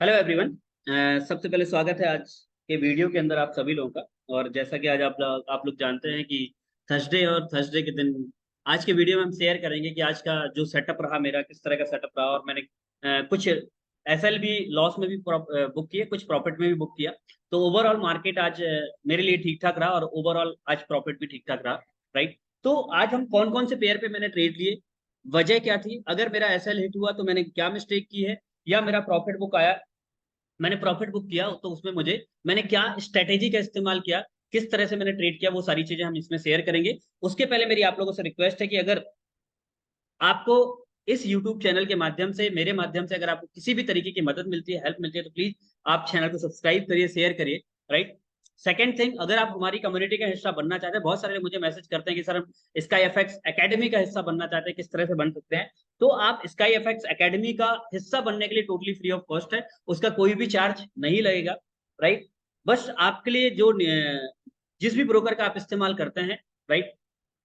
Hello everyone. सबसे पहले स्वागत है आज के वीडियो के अंदर आप सभी लोगों का। और जैसा कि आज आप लोग जानते हैं कि थर्सडे और थर्सडे के दिन आज के वीडियो में हम शेयर करेंगे कि आज का जो सेटअप रहा मेरा किस तरह का सेटअप रहा। और मैंने कुछ एसएल भी लॉस में भी बुक किए, कुछ प्रॉफिट में भी बुक किया। तो ओवरऑल मार्केट आज मेरे लिए ठीक ठाक रहा और ओवरऑल आज प्रॉफिट भी ठीक ठाक रहा। राइट। तो आज हम कौन कौन से पेयर पे मैंने ट्रेड लिए, वजह क्या थी, अगर मेरा एसएल हिट हुआ तो मैंने क्या मिस्टेक की है, या मेरा प्रॉफिट बुक आया, मैंने प्रॉफिट बुक किया तो उसमें मैंने क्या स्ट्रेटेजी का इस्तेमाल किया, किस तरह से मैंने ट्रेड किया, वो सारी चीजें हम इसमें शेयर करेंगे। उसके पहले मेरी आप लोगों से रिक्वेस्ट है कि अगर आपको इस YouTube चैनल के माध्यम से, मेरे माध्यम से अगर आपको किसी भी तरीके की मदद मिलती है, हेल्प मिलती है, तो प्लीज आप चैनल को सब्सक्राइब करिए, शेयर करिए। राइट। सेकेंड थिंग, अगर आप हमारी कम्युनिटी का हिस्सा बनना चाहते हैं, बहुत सारे लोग मुझे मैसेज करते हैं कि सर हम स्काई एफएक्स एकेडमी का हिस्सा बनना चाहते हैं, किस तरह से बन सकते हैं। तो आप स्काई एफएक्स एकेडमी का हिस्सा बनने के लिए टोटली फ्री ऑफ कॉस्ट है, उसका कोई भी चार्ज नहीं लगेगा। राइट। बस आपके लिए जो जिस भी ब्रोकर का आप इस्तेमाल करते हैं, राइट,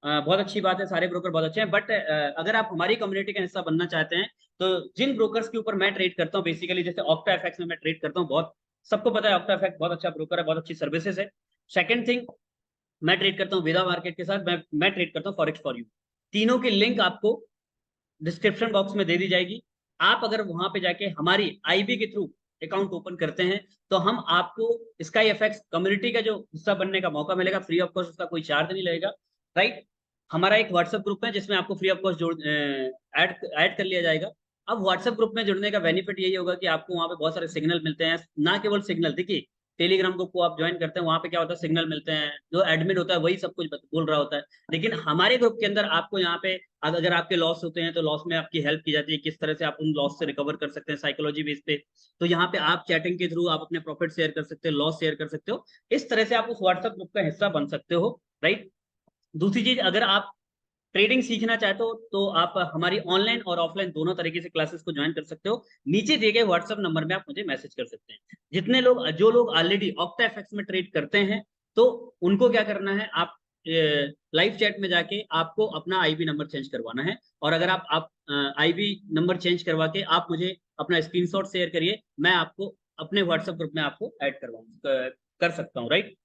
बहुत अच्छी बात है, सारे ब्रोकर बहुत अच्छे हैं, बट अगर आप हमारी कम्युनिटी का हिस्सा बनना चाहते हैं तो जिन ब्रोकर्स के ऊपर मैं ट्रेड करता हूँ, बेसिकली जैसे ऑक्टा एफएक्स में मैं ट्रेड करता हूँ, बहुत सबको पता है ऑक्टा एफएक्स बहुत अच्छा ब्रोकर है, बहुत अच्छी सर्विसेज है। सेकंड थिंग, मैं ट्रेड करता हूँ वेदा मार्केट के साथ, मैं ट्रेड करता हूँ फॉरेक्स फॉर यू। तीनों की लिंक आपको डिस्क्रिप्शन बॉक्स में दे दी जाएगी। आप अगर वहां पे जाके हमारी आईबी के थ्रू अकाउंट ओपन करते हैं तो हम आपको स्काई एफएक्स कम्युनिटी का जो हिस्सा बनने का मौका मिलेगा, फ्री ऑफ कॉस्ट, उसका कोई चार्ज नहीं लगेगा। राइट। हमारा एक व्हाट्सएप ग्रुप है जिसमें आपको फ्री ऑफ कॉस्ट जोड़ ऐड ऐड कर लिया जाएगा। अब व्हाट्सएप ग्रुप में जुड़ने का बेनिफिट यही होगा कि आपको वहां पे बहुत सारे सिग्नल मिलते हैं, ना केवल सिग्नल, देखिए टेलीग्राम ग्रुप को आप ज्वाइन करते हैं, वहां पे क्या होता है, सिग्नल मिलते हैं, जो एडमिन होता है वही सब कुछ बोल रहा होता है। लेकिन हमारे ग्रुप के अंदर आपको यहाँ पे अगर आपके लॉस होते हैं तो लॉस में आपकी हेल्प की जाती है, किस तरह से आप उन लॉस से रिकवर कर सकते हैं साइकोलॉजी बेस पे। तो यहाँ पे आप चैटिंग के थ्रू आप अपने प्रॉफिट शेयर कर सकते हो, लॉस शेयर कर सकते हो, इस तरह से आप उस व्हाट्सएप ग्रुप का हिस्सा बन सकते हो। राइट। दूसरी चीज, अगर आप ट्रेडिंग सीखना चाहते हो तो आप हमारी ऑनलाइन और ऑफलाइन दोनों तरीके से क्लासेस को ज्वाइन कर सकते हो। नीचे दिए गए व्हाट्सएप नंबर में आप मुझे मैसेज कर सकते हैं। जितने लोग जो लोग ऑलरेडी ऑक्टा एफएक्स में ट्रेड करते हैं तो उनको क्या करना है, आप लाइव चैट में जाके आपको अपना आईबी नंबर चेंज करवाना है। और अगर आप आईबी नंबर चेंज करवा के आप मुझे अपना स्क्रीनशॉट शेयर करिए, मैं आपको अपने व्हाट्सएप ग्रुप में आपको ऐड करवाऊंगा, कर सकता हूँ। राइट।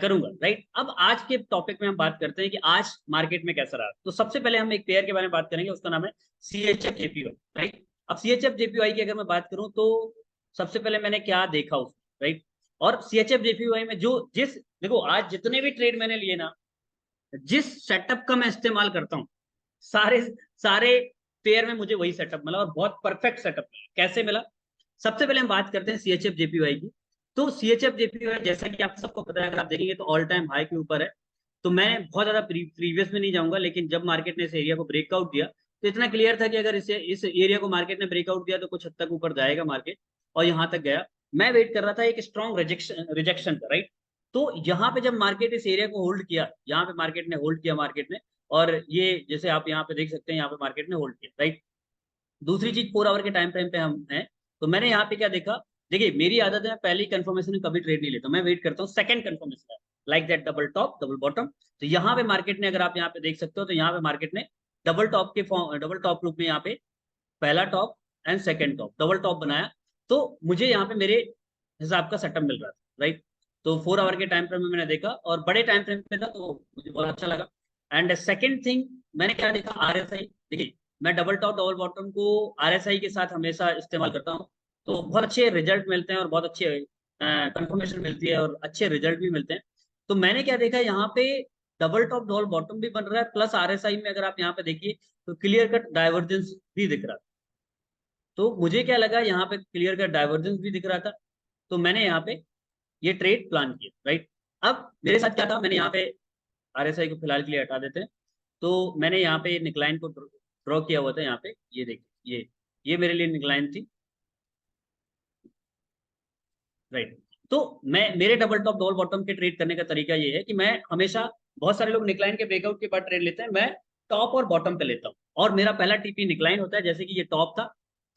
करूंगा। राइट। अब आज के टॉपिक में हम बात करते हैं कि आज मार्केट में कैसा रहा। तो सबसे पहले हम एक पेयर के बारे में बात करेंगे, उसका नाम है सीएचएफ जेपीवाई। राइट। अब सीएचएफ जेपीवाई की अगर मैं बात करूं तो सबसे पहले मैंने क्या देखा उसमें। राइट। और सीएचएफ जेपीवाई में जो जिस देखो, आज जितने भी ट्रेड मैंने लिए ना, जिस सेटअप का मैं इस्तेमाल करता हूँ, सारे सारे पेयर में मुझे वही सेटअप मिला और बहुत परफेक्ट सेटअप मिला। कैसे मिला? सबसे पहले हम बात करते हैं सीएचएफ जेपीवाई की। तो सीएचएफ जेपीवाई जैसा कि आप सबको पता है, अगर आप देखेंगे तो ऑल टाइम हाई के ऊपर है। तो मैं बहुत ज्यादा प्रीवियस में नहीं जाऊंगा, लेकिन जब मार्केट ने इस एरिया को ब्रेकआउट दिया तो इतना क्लियर था कि अगर इस एरिया को मार्केट ने ब्रेकआउट दिया तो कुछ हद तक ऊपर जाएगा मार्केट, और यहाँ तक गया। मैं वेट कर रहा था एक स्ट्रॉन्ग रिजेक्शन रिजेक्शन का। राइट। तो यहाँ पे जब मार्केट इस एरिया को होल्ड किया, यहाँ पे मार्केट ने होल्ड किया मार्केट ने, और ये जैसे आप यहाँ पे देख सकते हैं, यहाँ पे मार्केट ने होल्ड किया। राइट। दूसरी चीज, 4 आवर के टाइम फ्रेम पे हम हैं। तो मैंने यहाँ पे क्या देखा, देखिए मेरी आदत है पहली कंफर्मेशन में कभी ट्रेड नहीं लेता, मैं वेट करता हूँ second confirmation, like that double top double bottom. तो यहाँ पे मार्केट ने, अगर आप यहाँ पे देख सकते हो, तो यहाँ पे मार्केट ने डबल टॉप के फॉर्म, डबल टॉप रूप में यहाँ पे पहला top and second top, double top बनाया। तो मुझे यहाँ पे मेरे हिसाब का सेटअप मिल रहा था। राइट। तो 4 आवर के टाइम फ्रेम में मैंने देखा और बड़े टाइम फ्रेम पे था, तो मुझे बहुत अच्छा लगा। एंड सेकंड थिंग, मैंने क्या देखा, आरएसआई। देखिए मैं डबल टॉप डबल बॉटम को आरएसआई के साथ हमेशा इस्तेमाल करता हूँ, तो बहुत अच्छे रिजल्ट मिलते हैं और बहुत अच्छे कंफर्मेशन मिलती है और अच्छे रिजल्ट भी मिलते हैं। तो मैंने क्या देखा, यहाँ पे डबल टॉप डबल बॉटम भी बन रहा है, प्लस आरएसआई में अगर आप यहाँ पे देखिए तो क्लियर कट डाइवर्जेंस भी दिख रहा था। तो मुझे क्या लगा, यहाँ पे क्लियर कट डाइवर्जेंस भी दिख रहा था, तो मैंने यहाँ पे ये ट्रेड प्लान किया। राइट। अब मेरे साथ क्या था, मैंने यहाँ पे आरएसआई को फिलहाल के लिए हटा देते हैं। तो मैंने यहाँ पे निकलाइन को ड्रॉ किया हुआ था, यहाँ पे ये देखिए, ये मेरे लिए निकलाइन थी। राइट। तो मैं, मेरे डबल टॉप डबल बॉटम के ट्रेड करने का तरीका ये है कि मैं हमेशा, बहुत सारे लोग निकलाइन के ब्रेकआउट के बाद ट्रेड लेते हैं, मैं टॉप और बॉटम पे लेता हूँ। और मेरा पहला टीपी निकलाइन होता है, जैसे कि ये टॉप था,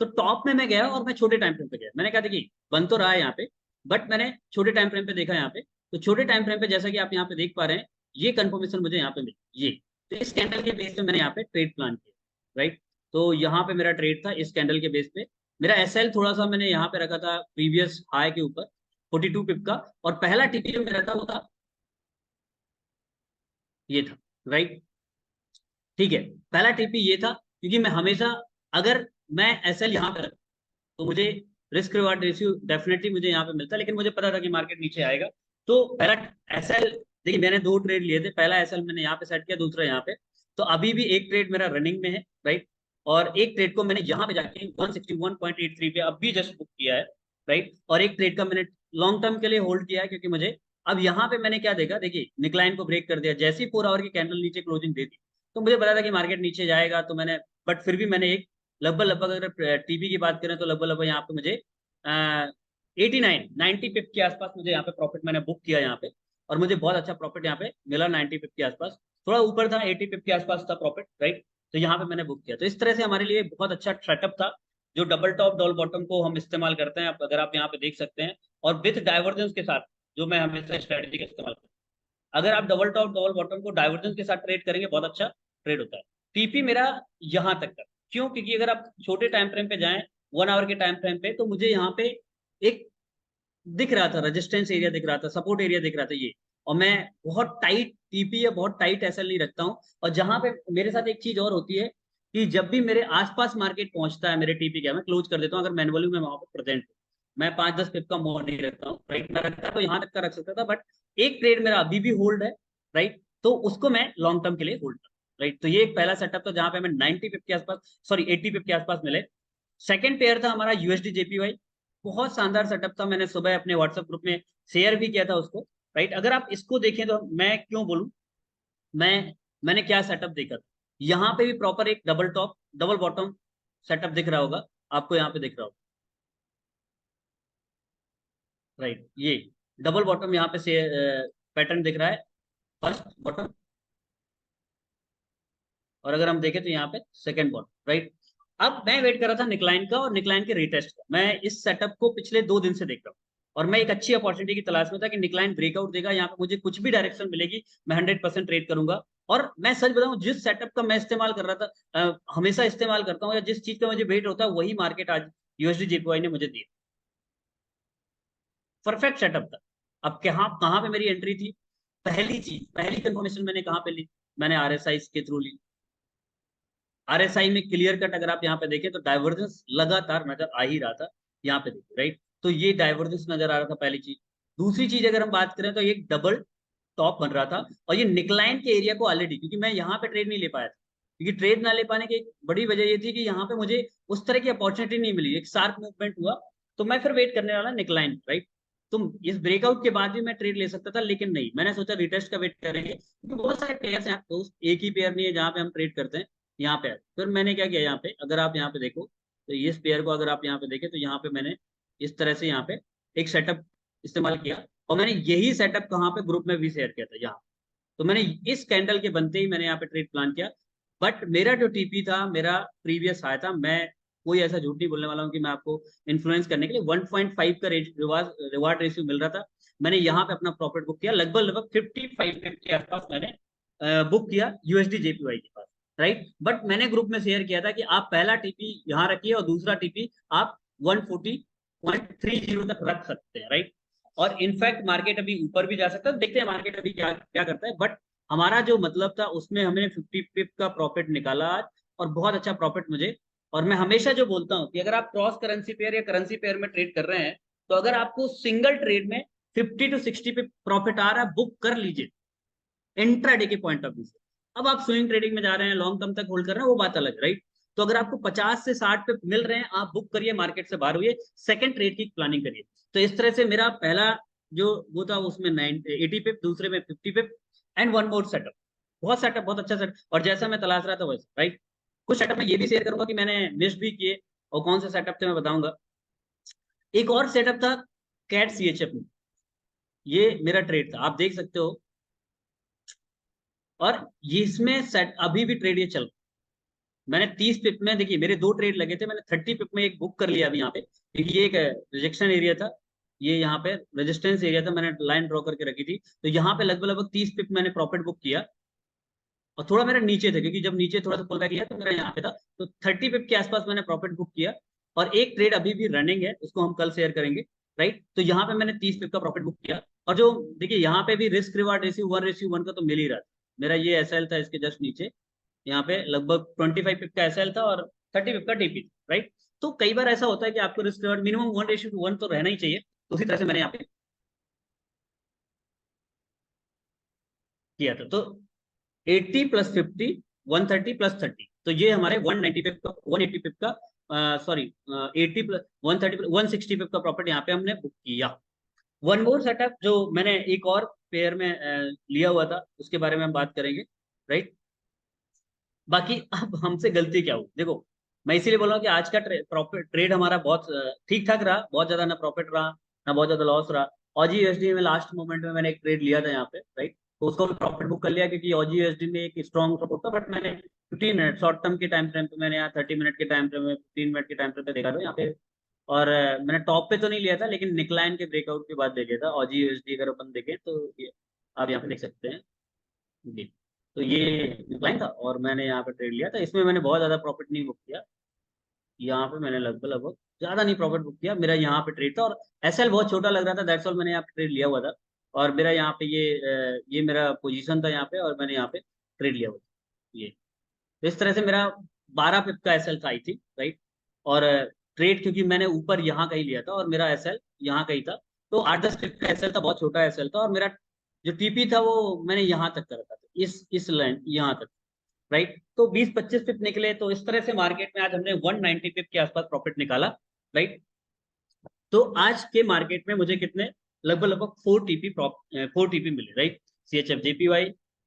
तो टॉप में मैं गया और मैं छोटे टाइम फ्रेम पे गया। मैंने कहा देखिए बन तो रहा है यहाँ पे, बट मैंने छोटे टाइम फ्रेम पे देखा यहाँ पे। तो छोटे टाइम फ्रेम पे जैसा कि आप यहाँ पे देख पा रहे हैं, ये कंफर्मेशन मुझे यहाँ पे मिली, ये। तो इस कैंडल के बेस पे मैंने यहाँ पे ट्रेड प्लान किया। राइट। तो यहाँ पे मेरा ट्रेड था इस कैंडल के बेस पे। मेरा एसएल थोड़ा सा मैंने यहाँ पे रखा था प्रीवियस हाई के ऊपर 42 पिप का, और पहला टीपी जो मेरा था वो था ये था, राइट। ठीक है, पहला टीपी ये था, क्योंकि मैं हमेशा, अगर मैं एसएल यहाँ पे तो मुझे रिस्क रिवार्ड रेशियो डेफिनेटली मुझे यहाँ पे मिलता, लेकिन मुझे पता था कि मार्केट नीचे आएगा। तो पहला एसएल, देखिए मैंने दो ट्रेड लिए थे, पहला एसएल मैंने यहाँ पे सेट किया, दूसरा यहाँ पे। तो अभी भी एक ट्रेड मेरा रनिंग में है, राइट। और एक ट्रेड को मैंने यहाँ पे जाके 161.83 पे अभी जस्ट बुक किया है, राइट। और एक ट्रेड का मैंने लॉन्ग टर्म के लिए होल्ड किया है, क्योंकि मुझे अब यहाँ पे मैंने क्या देखा, देखिए निकलाइन को ब्रेक कर दिया, जैसे ही 4 आवर की कैंडल नीचे क्लोजिंग दे दी, तो मुझे पता था कि मार्केट नीचे जाएगा। तो मैंने, बट फिर भी मैंने एक लगभग लगभग, अगर टीपी की बात करें तो लगभग लगभग यहाँ पे मुझे 89-90 पिप के आसपास मुझे यहाँ पे प्रॉफिट मैंने बुक किया यहाँ पे। और मुझे बहुत अच्छा प्रॉफिट यहाँ पे मिला 90 पिप के आसपास, थोड़ा ऊपर था, 80 पिप के आसपास था प्रॉफिट, राइट। तो यहाँ पे मैंने बुक किया। तो इस तरह से हमारे लिए बहुत अच्छा सेटअप था, जो डबल टॉप डबल बॉटम को हम इस्तेमाल करते हैं, अगर आप यहाँ पे देख सकते हैं, और विथ डाइवर्जेंस के साथ, जो मैं हमेशा स्ट्रेटेजी का इस्तेमाल करता हूँ। अगर आप डबल टॉप डबल बॉटम को डाइवर्जेंस के साथ ट्रेड करेंगे, बहुत अच्छा ट्रेड होता है। टीपी मेरा यहाँ तक का, क्यों? क्योंकि अगर आप छोटे टाइम फ्रेम पे जाएं, 1 आवर के टाइम फ्रेम पे, तो मुझे यहाँ पे एक दिख रहा था, रेजिस्टेंस एरिया दिख रहा था, सपोर्ट एरिया दिख रहा था ये। और मैं बहुत टाइट टीपी या बहुत टाइट एसएल नहीं रखता हूँ। और जहां पे मेरे साथ एक चीज और होती है कि जब भी मेरे आसपास मार्केट पहुंचता है मेरे टीपी का, मैं क्लोज कर देता हूँ, अगर मैनुअली मैं वहां पर प्रेजेंट हूँ। मैं 5-10 पिप का मोड़ नहीं रखता हूँ, राइट। मैं रखता तो यहाँ तक का रख सकता था, बट एक ट्रेड मेरा अभी भी होल्ड है, राइट। तो उसको मैं लॉन्ग टर्म के लिए होल्ड कर, राइट। तो ये एक पहला सेटअप था जहां पे मैं 90 पिप के आसपास, सॉरी 80 पिप के आसपास मिले। सेकंड पेयर था हमारा यूएसडी जेपीवाई। बहुत शानदार सेटअप था, मैंने सुबह अपने व्हाट्सएप ग्रुप में शेयर भी किया था उसको, राइट। अगर आप इसको देखें तो मैं क्यों बोलूं, मैं मैंने क्या सेटअप देखा था। यहाँ पे भी प्रॉपर एक double top double bottom setup दिख रहा होगा आपको, यहाँ पे दिख रहा होगा, राइट। ये डबल बॉटम यहाँ पे से पैटर्न दिख रहा है, फर्स्ट बॉटम। और अगर हम देखें तो यहाँ पे सेकंड बॉटम, राइट। अब मैं वेट कर रहा था निकलाइन का और निकलाइन के रिटेस्ट का। मैं इस सेटअप को पिछले 2 दिन से देख रहा हूँ, और मैं एक अच्छी अपॉर्चुनिटी की तलाश में था कि निकलाइन ब्रेकआउट देगा, यहाँ पे मुझे कुछ भी डायरेक्शन मिलेगी, मैं 100% ट्रेड करूंगा। और मैं सच बताऊं, जिस सेटअप का मैं इस्तेमाल कर रहा था, हमेशा इस्तेमाल करता हूँ, या जिस चीज का मुझे वेट होता है, वही मार्केट आज यूएसडी जेपीवाई ने मुझे दिया। परफेक्ट सेटअप था। अब कहाँ कहाँ पे मेरी एंट्री थी, पहली चीज, पहली कंफर्मेशन मैंने कहाँ पे ली, मैंने आरएसआई के थ्रू ली। आरएसआई में क्लियर कट अगर आप यहाँ पे देखें तो डाइवर्जेंस लगातार नजर आ ही रहा था, यहाँ पे देखिए, राइट। तो ये डाइवर्जेंस नजर आ रहा था, पहली चीज। दूसरी चीज अगर हम बात करें तो एक डबल टॉप बन रहा था, और ये निकलाइन के एरिया को ऑलरेडी, क्योंकि मैं यहाँ पे ट्रेड नहीं ले पाया था, क्योंकि ट्रेड ना ले पाने की एक बड़ी वजह ये थी कि यहाँ पे मुझे उस तरह की अपॉर्चुनिटी नहीं मिली, एक शार्प मूवमेंट हुआ। तो मैं फिर वेट करने वाला निकलाइन, राइट। तो इस ब्रेकआउट के बाद भी मैं ट्रेड ले सकता था, लेकिन नहीं, मैंने सोचा रिटेस्ट का वेट करेंगे, क्योंकि बहुत सारे पेयर्स हैं तो एक ही पेयर नहीं है जहाँ पे हम ट्रेड करते हैं, यहाँ पे है। फिर मैंने क्या किया, यहाँ पे अगर आप यहाँ पे देखो, तो इस पेयर को अगर आप यहाँ पे देखें, तो यहाँ पे मैंने इस तरह से यहाँ पे एक सेटअप इस्तेमाल किया, और मैंने यही सेटअप कहाँ पे ग्रुप में भी शेयर किया था, यहाँ। तो मैंने इस कैंडल के बनते ही मैंने यहाँ पे ट्रेड प्लान किया। बट मेरा जो टीपी था, मेरा प्रीवियस हाई था, मैं कोई ऐसा झूठ नहीं बोलने वाला हूँ कि मैं आपको इन्फ्लुएंस करने के लिए, 1.5 का रिवार्ड रेशियो मिल रहा था। मैंने यहाँ पे अपना प्रॉफिट बुक किया, लगभग लगभग 55 के आसपास मैंने बुक किया यूएसडी जेपीवाई के पास, राइट। बट मैंने ग्रुप में शेयर किया था कि आप पहला टीपी यहाँ रखिए और दूसरा टीपी आप 140.30 तक रख सकते हैं, राइट। और इनफैक्ट मार्केट अभी ऊपर भी जा सकता है, देखते हैं मार्केट अभी क्या क्या करता है। बट हमारा जो मतलब था उसमें हमने 50 पिप का प्रॉफिट निकाला आज, और बहुत अच्छा प्रॉफिट मुझे। और मैं हमेशा जो बोलता हूँ कि अगर आप क्रॉस करेंसी पेयर या करेंसी पेयर में ट्रेड कर रहे हैं, तो अगर आपको सिंगल ट्रेड में 50 to 60 पिप प्रॉफिट आ रहा है, बुक कर लीजिए इंट्राडे के पॉइंट ऑफ व्यू से। अब आप स्विंग ट्रेडिंग में जा रहे हैं, लॉन्ग टर्म तक होल्ड कर रहे हैं, वो बात अलग, राइट। तो अगर आपको 50 से 60 पे मिल रहे हैं, आप बुक करिए, मार्केट से बाहर हुई, सेकंड ट्रेड की प्लानिंग करिए। तो इस तरह से मेरा पहला जो वो था उसमें 80 पिप, दूसरे में 50 पिप, एंड वन मोर सेटअप। बहुत सेटअप, बहुत अच्छा सेटअप, और जैसा मैं तलाश रहा था वैसा, राइट। कुछ सेटअप में ये भी शेयर करूंगा कि मैंने मिस भी किए, और कौन से सेटअप थे मैं बताऊंगा। एक और सेटअप था कैट सीएचएफ में, ये मेरा ट्रेड था, आप देख सकते हो। और ये इसमें सेट अभी भी ट्रेड ये चल, मैंने 30 पिप में, देखिए मेरे दो ट्रेड लगे थे, मैंने 30 पिप में एक बुक कर लिया अभी यहाँ पे, क्योंकि ये एक रिजेक्शन एरिया था, ये यहाँ पे रेजिस्टेंस एरिया था, मैंने लाइन ड्रॉ करके रखी थी। तो यहाँ पे लगभग लगभग 30 पिप मैंने प्रॉफिट बुक किया। और थोड़ा मेरा नीचे थे, क्योंकि जब नीचे थोड़ा सा पुल बैक लिया तो मेरा यहाँ पे था, तो 30 पिप के आसपास मैंने प्रॉफिट बुक किया। और एक ट्रेड अभी भी रनिंग है, उसको हम कल शेयर करेंगे, राइट। तो यहाँ पे मैंने 30 पिप का प्रॉफिट बुक किया, और जो देखिए यहाँ पे भी रिस्क रिवार्ड रेशियो 1:1 का तो मिल ही रहा था। मेरा ये एसएल था, इसके जस्ट नीचे यहाँ पे लगभग 25 पिप का एसएल था और 30 पिप का टीपी, राइट। तो कई बार ऐसा होता है कि आपको रिस्क रिवार्ड मिनिमम 1:1 तो रहना ही चाहिए। तो उसी तरह से मैंने यहाँ पे किया था। तो 80 + 50 130 + 30, तो ये हमारे 190 पिप का 180 पिप का सॉरी 80 + 130 160 पिप का प्रॉफिट यहाँ पे हमने बुक किया। वन मोर सेटअप जो मैंने एक और पेयर में लिया हुआ था, उसके बारे में हम बात करेंगे, राइट। बाकी अब हमसे गलती क्या हुई देखो, मैं इसीलिए बोल रहा हूँ कि आज का प्रॉफिट ट्रेड हमारा बहुत ठीक ठाक रहा, बहुत ज्यादा ना प्रॉफिट रहा ना बहुत ज्यादा लॉस रहा। ऑजी यूएसडी में लास्ट मोमेंट में मैंने एक ट्रेड लिया था यहाँ पे, राइट। तो उसको भी प्रॉफिट बुक कर लिया, क्योंकि ऑजी यूएसडी में एक स्ट्रॉन्ग सपोर्ट था, बट मैंने 15 मिनट शॉर्ट टर्म के टाइम फ्रेम पे, मैंने यहाँ 30 मिनट के टाइम फ्रेम में, 15 मिनट के टाइम फ्रेम पे देखा था यहाँ पे। और मैंने टॉप पे तो नहीं लिया था, लेकिन निकलाइन के ब्रेकआउट के बाद देखे था ऑजी यूएसडी, अगर अपन देखें तो ये आप यहाँ पे देख सकते हैं जी। तो ये डिक्लाइन था और मैंने यहाँ पे ट्रेड लिया था, इसमें मैंने बहुत ज्यादा प्रॉफिट नहीं बुक किया। यहाँ पे मैंने लगभग लगभग ज्यादा नहीं प्रॉफिट बुक किया, मेरा यहाँ पे ट्रेड था और एसएल बहुत छोटा लग रहा था, दैट्स ऑल मैंने यहाँ पे ट्रेड लिया हुआ था। और मेरा यहाँ पे ये मेरा पोजीशन था यहाँ पे, और मैंने यहाँ पे ट्रेड लिया हुआ था ये। तो इस तरह से मेरा 12 पिप का एसएल था आई थिंक, राइट। और ट्रेड क्योंकि मैंने ऊपर यहाँ का ही लिया था और मेरा एसएल यहाँ का ही था, तो 8-10 पिप का एसएल था, बहुत छोटा एसएल था। और मेरा जो टीपी था वो मैंने यहाँ तक कर रखा था, इस लाइन यहाँ तक, राइट। तो 20-25 पिप निकले, तो इस तरह से मार्केट में आज हमने 190 पिप के आसपास प्रॉफिट निकाला, राइट। तो आज के मार्केट में मुझे कितने लगभग लगभग 4 टीपी मिले, right. CHF JPY,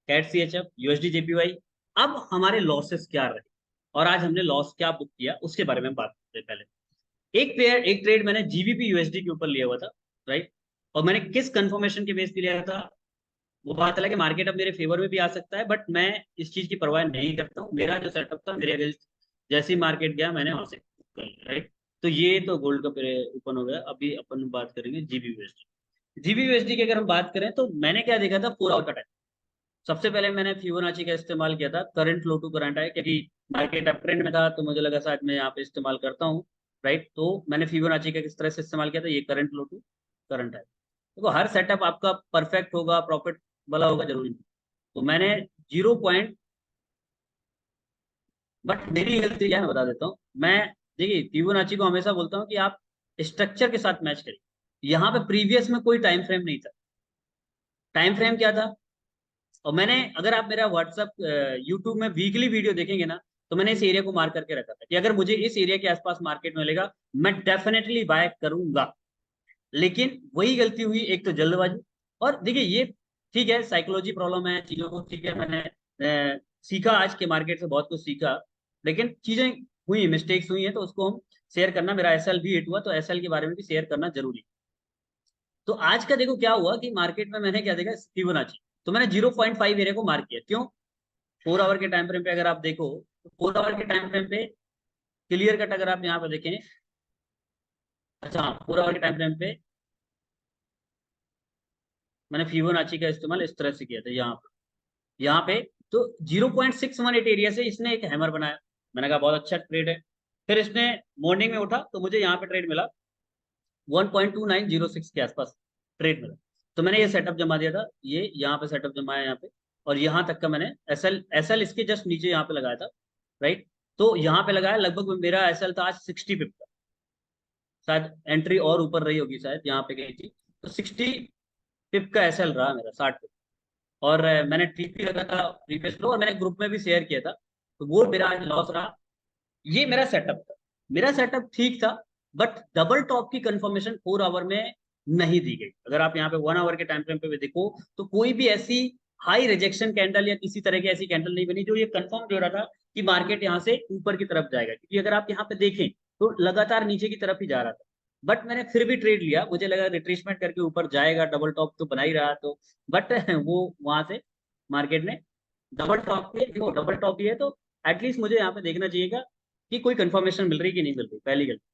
CAD CHF, USD JPY। अब हमारे लॉसेस क्या रहे और आज हमने लॉस क्या बुक किया, उसके बारे में हम बात करते हैं। पहले एक ट्रेड मैंने GBP USD के ऊपर लिया हुआ था, राइट। और मैंने किस कंफर्मेशन के बेस पे लिया था, वो बात अलग है, मार्केट अब मेरे फेवर में भी आ सकता है, बट मैं इस चीज की परवाह नहीं करता हूँ। मेरा जो सेटअप था मेरे अगेंस्ट, जैसे ही मार्केट गया मैंने वहां से, राइट। तो ये तो गोल्ड का ओपन हो गया। अभी अपन बात करेंगे जीबी यूएसडी की। अगर हम बात करें तो मैंने क्या देखा था, 4 आवर का टाइम। सबसे पहले मैंने फिबोनाची का इस्तेमाल किया था, करंट लो टू करंट है, क्योंकि मार्केट अप ट्रेंड में था, तो मुझे लगा शायद मैं यहाँ पे इस्तेमाल करता हूँ, राइट। तो मैंने फिबोनाची का किस तरह से इस्तेमाल किया था, ये करंट लो टू करंट है। देखो हर सेटअप आपका परफेक्ट होगा, प्रॉफिट वाला होगा, जरूरी नहीं। तो मैंने 0 पॉइंट, बट मेरी गलती क्या है मैं बता देता हूँ। मैं देखिए फिबोनाची को हमेशा बोलता हूँ कि आप स्ट्रक्चर के साथ मैच करिए। यहाँ पे प्रीवियस में कोई टाइम फ्रेम नहीं था। टाइम फ्रेम क्या था, और मैंने, अगर आप मेरा व्हाट्सअप यूट्यूब में वीकली वीडियो देखेंगे ना, तो मैंने इस एरिया को मार्क करके रखा था कि अगर मुझे इस एरिया के आसपास मार्केट में मिलेगा, मैं डेफिनेटली बाय करूंगा। लेकिन वही गलती हुई, एक तो जल्दबाजी, और देखिए ये ठीक है, साइकोलॉजी प्रॉब्लम है चीजों को, ठीक है। मैंने सीखा आज के मार्केट से, बहुत कुछ सीखा, लेकिन चीजें हुई, मिस्टेक्स हुई हैं, तो उसको हम शेयर करना, मेरा एसएल भी हिट हुआ, तो एसएल के बारे में भी शेयर करना जरूरी है। तो आज का देखो क्या हुआ कि मार्केट में मैंने क्या देखा, फिबोनाची, तो मैंने 0.5 एरिया को मार्क किया। क्यों? 4 आवर के टाइम फ्रेम पे अगर आप देखो, तो 4 आवर के टाइम फ्रेम पे क्लियर कट अगर आप यहाँ पे देखें, अच्छा हाँ, 4 आवर के टाइम फ्रेम पे मैंने फिबोनाची का इस्तेमाल इस तरह से किया था, यहाँ पे तो 0.618 एरिया से इसने एक हैमर बनाया। मैंने कहा बहुत अच्छा ट्रेड है। फिर इसने मॉर्निंग में उठा, तो मुझे यहाँ पे ट्रेड मिला 1.2906 के आसपास ट्रेड मिला। तो मैंने ये सेटअप जमा दिया था, ये यहाँ पे सेटअप जमाया यहाँ पे, और यहाँ तक का मैंने एसएल एसएल इसके जस्ट नीचे यहाँ पे लगाया था, राइट। तो यहाँ पे लगाया, लगभग मेरा एसएल था आज 60 पिप का, शायद एंट्री और ऊपर रही होगी, शायद यहाँ पे गई थी। तो 60 पिप का एसएल रहा मेरा, 60 पिप। और मैंने टीपी रखा था प्रीवियस लो, और मैंने ग्रुप में भी शेयर किया था, तो वो मेरा आज लॉस रहा। ये मेरा सेटअप था, मेरा सेटअप ठीक था, बट डबल टॉप की कंफर्मेशन 4 आवर में नहीं दी गई। अगर आप यहाँ पे 1 आवर के टाइम फ्रेम पे भी देखो, तो कोई भी ऐसी हाई रिजेक्शन कैंडल या किसी तरह की ऐसी कैंडल नहीं बनी जो ये कंफर्म हो रहा था कि मार्केट यहाँ से ऊपर की तरफ जाएगा, क्योंकि अगर आप यहाँ पे देखें तो लगातार नीचे की तरफ ही जा रहा था। बट मैंने फिर भी ट्रेड लिया, मुझे लगा रिट्रेसमेंट करके ऊपर जाएगा, डबल टॉप तो बना ही रहा, तो बट वो वहां से मार्केट ने डबल टॉप पे, देखो डबल टॉप ही है, तो एटलीस्ट मुझे यहाँ पे देखना चाहिएगा कि कोई कंफर्मेशन मिल रही कि नहीं मिल रही, पहली गलती।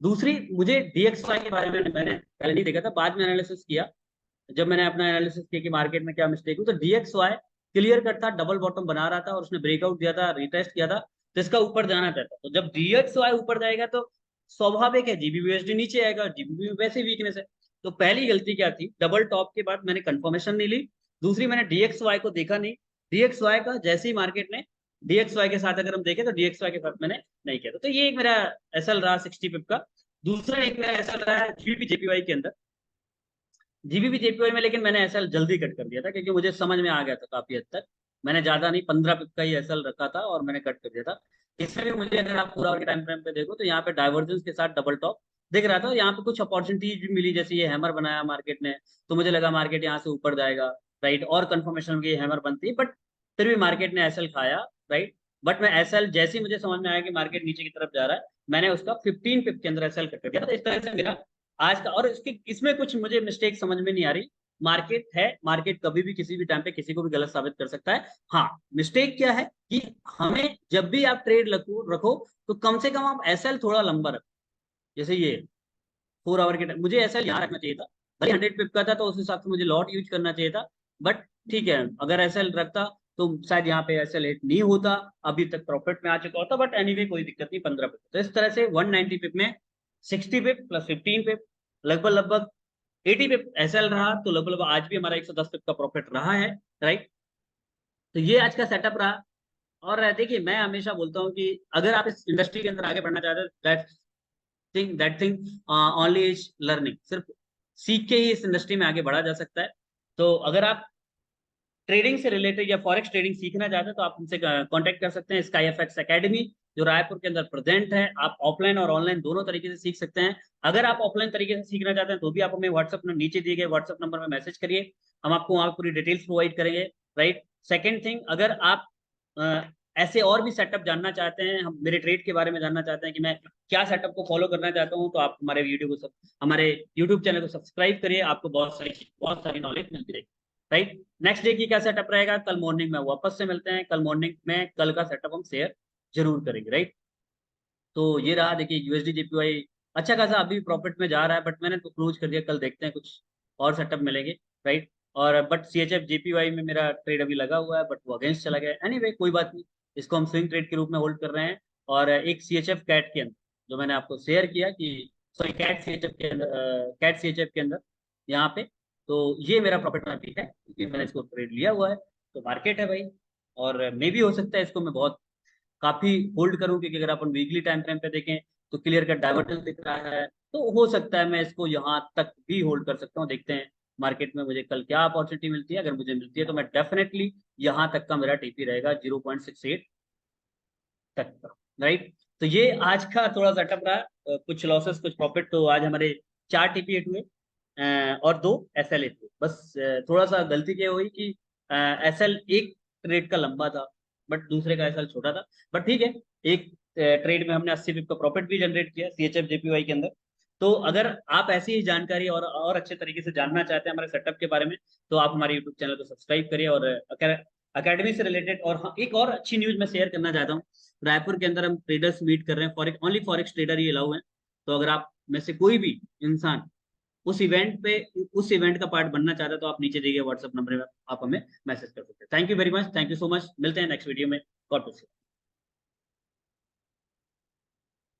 दूसरी, मुझे DXY के बारे में मैंने पहले नहीं देखा था, बाद में एनालिसिस किया। जब मैंने अपना एनालिसिस किया कि मार्केट में क्या मिस्टेक हुई, तो DXY क्लियर कट था, डबल बॉटम बना रहा था, और उसने ब्रेकआउट दिया था, रिटेस्ट किया था, तो इसका ऊपर जाना चाहता। तो जब DXY ऊपर जाएगा, तो स्वाभाविक है जीबीयूएसडी नीचे आएगा, जीबीबी में वैसे वीकनेस है। तो पहली गलती क्या थी, डबल टॉप के बाद मैंने कंफर्मेशन नहीं ली। दूसरी, मैंने डीएक्सवाई को देखा नहीं। डीएक्सवाई का जैसे ही मार्केट ने डीएक्सवाई के साथ अगर हम देखें तो डीएक्सवाई के साथ मैंने नहीं किया। तो ये एक मेरा एसएल रहा 60 पिप का। दूसरा एक मेरा एसएल रहा है जीबीपी जेपीवाई के अंदर। जीबीपी जेपीवाई में लेकिन मैंने एसएल जल्दी कट कर दिया था, क्योंकि मुझे समझ में आ गया था काफी हद तक। मैंने ज्यादा नहीं, 15 पिप का ही एसएल रखा था और मैंने कट कर दिया था। इसमें भी मुझे, अगर आप पूरा के टाइम फ्रेम पे देखो तो यहाँ पे डाइवर्जेंस के साथ डबल टॉप दिख रहा था। यहाँ पे कुछ अपॉर्चुनिटीज भी मिली, जैसे ये हैमर बनाया मार्केट ने, तो मुझे लगा मार्केट यहाँ से ऊपर जाएगा, राइट, और कंफर्मेशन की हैमर बनती, बट फिर भी मार्केट ने एसएल खाया, राइट। बट मैं एसएल जैसे ही मुझे समझ में आया कि मार्केट नीचे की तरफ जा रहा है, मैंने उसका 15 पिप के अंदर एसएल कट कर दिया। तो इस तरह से मेरा आज का, और इसके इसमें कुछ मुझे मिस्टेक समझ में नहीं आ रही। मार्केट है, मार्केट कभी भी किसी भी टाइम पे किसी को भी गलत साबित कर सकता है। हाँ, मिस्टेक क्या है कि हमें जब भी आप ट्रेड रखो रखो तो कम से कम आप एसएल थोड़ा लंबा रखो। जैसे ये 4 आवर के टाइम मुझे एसएल यहाँ रखना चाहिए था, भले 100 पिप का था तो उस हिसाब से मुझे लॉट यूज करना चाहिए था। बट ठीक है, अगर एसएल रखता तो शायद यहाँ पे एसएल हिट नहीं होता, अभी तक प्रॉफिट में आ चुका होता। बट एनीवे कोई दिक्कत नहीं, 15 पिप। तो इस तरह से 190 पिप में 60 पिप प्लस 15 पिप, लगभग लगभग 80 पिप एसएल रहा। तो लगभग लगभग आज भी हमारा 110 पिप का प्रॉफिट रहा है, राइट। तो ये आज का सेटअप रहा। और देखिए, मैं हमेशा बोलता हूँ कि अगर आप इस इंडस्ट्री के अंदर आगे बढ़ना चाहते हो, that thing only is learning. सिर्फ सीख के ही इस इंडस्ट्री में आगे बढ़ा जा सकता है। तो अगर आप ट्रेडिंग से रिलेटेड या फॉरेक्स ट्रेडिंग सीखना चाहते हैं तो आप हमसे कांटेक्ट कर सकते हैं। स्काई एफएक्स एकेडमी जो रायपुर के अंदर प्रेजेंट है, आप ऑफलाइन और ऑनलाइन दोनों तरीके से सीख सकते हैं। अगर आप ऑफलाइन तरीके से सीखना चाहते हैं तो भी आप हमें व्हाट्सएप में नीचे दिए गए व्हाट्सएप नंबर में मैसेज करिए, हम आपको वहाँ पूरी डिटेल्स प्रोवाइड करेंगे, राइट। सेकेंड थिंग, अगर आप ऐसे और भी सेटअप जानना चाहते हैं, हम मेरे ट्रेड के बारे में जानना चाहते हैं कि मैं क्या सेटअप को फॉलो करना चाहता हूँ, तो आप हमारे वीडियो को हमारे यूट्यूब चैनल को सब्सक्राइब करिए, आपको बहुत सारी नॉलेज मिलती रहेगी, राइट। नेक्स्ट डे की क्या सेटअप रहेगा, कल मॉर्निंग में वापस से मिलते हैं। कल मॉर्निंग में कल का सेटअप हम शेयर जरूर करेंगे, राइट। तो ये रहा, देखिए यूएसडी जेपीवाई अच्छा खासा अभी प्रॉफिट में जा रहा है, बट मैंने तो क्लोज कर दिया। कल देखते हैं कुछ और सेटअप मिलेंगे, राइट। और बट सीएचएफ जेपीवाई में मेरा ट्रेड अभी लगा हुआ है, बट वो अगेंस्ट चला गया। एनीवे कोई बात नहीं, इसको हम स्विंग ट्रेड के रूप में होल्ड कर रहे हैं। और एक सीएचएफ कैट के अंदर जो मैंने आपको शेयर किया कि, सॉरी, कैट सीएचएफ के अंदर, कैट सीएचएफ के अंदर यहाँ पे, तो ये मेरा प्रॉफिट में भी है क्योंकि मैंने इसको ट्रेड लिया हुआ है। तो मार्केट है भाई, और मे भी हो सकता है इसको मैं बहुत काफी होल्ड करूं, क्योंकि अगर अपन वीकली टाइम फ्रेम पे देखें तो क्लियर कट डाइवर्जेंस दिख रहा है। तो हो सकता है मैं इसको यहाँ तक भी होल्ड कर सकता हूँ। देखते हैं मार्केट में मुझे कल क्या अपॉर्चुनिटी मिलती है। अगर मुझे मिलती है तो मैं डेफिनेटली यहाँ तक का मेरा टीपी रहेगा 0.68 तक का, राइट। तो ये आज का थोड़ा सेटअप रहा, कुछ लॉसेस कुछ प्रॉफिट। तो आज हमारे 4 टीपी हिट हुए और 2 एसएल हिट हुए। बस थोड़ा सा गलती क्या हुई कि एसएल एक ट्रेड का लंबा था बट दूसरे का एसएल छोटा था। बट ठीक है, एक ट्रेड में हमने 80 पिप का प्रॉफिट भी जनरेट किया सीएचएफ जेपीवाई के अंदर। तो अगर आप ऐसी ही जानकारी और अच्छे तरीके से जानना चाहते हैं हमारे सेटअप के बारे में, तो आप हमारे यूट्यूब चैनल को सब्सक्राइब करिए। और अकेडमी से रिलेटेड, और हाँ, एक और अच्छी न्यूज मैं शेयर करना चाहता हूँ। रायपुर के अंदर हम ट्रेडर्स मीट कर रहे हैं, फॉरेक्स ओनली, फॉरेक्स ट्रेडर ही अलाउ है। तो अगर आप में से कोई भी इंसान उस इवेंट का पार्ट बनना चाहता है तो आप नीचे दिए गए व्हाट्सएप नंबर में आप हमें मैसेज कर सकते हैं। Thank you very much, thank you so much. मिलते हैं नेक्स्ट वीडियो में। God bless you.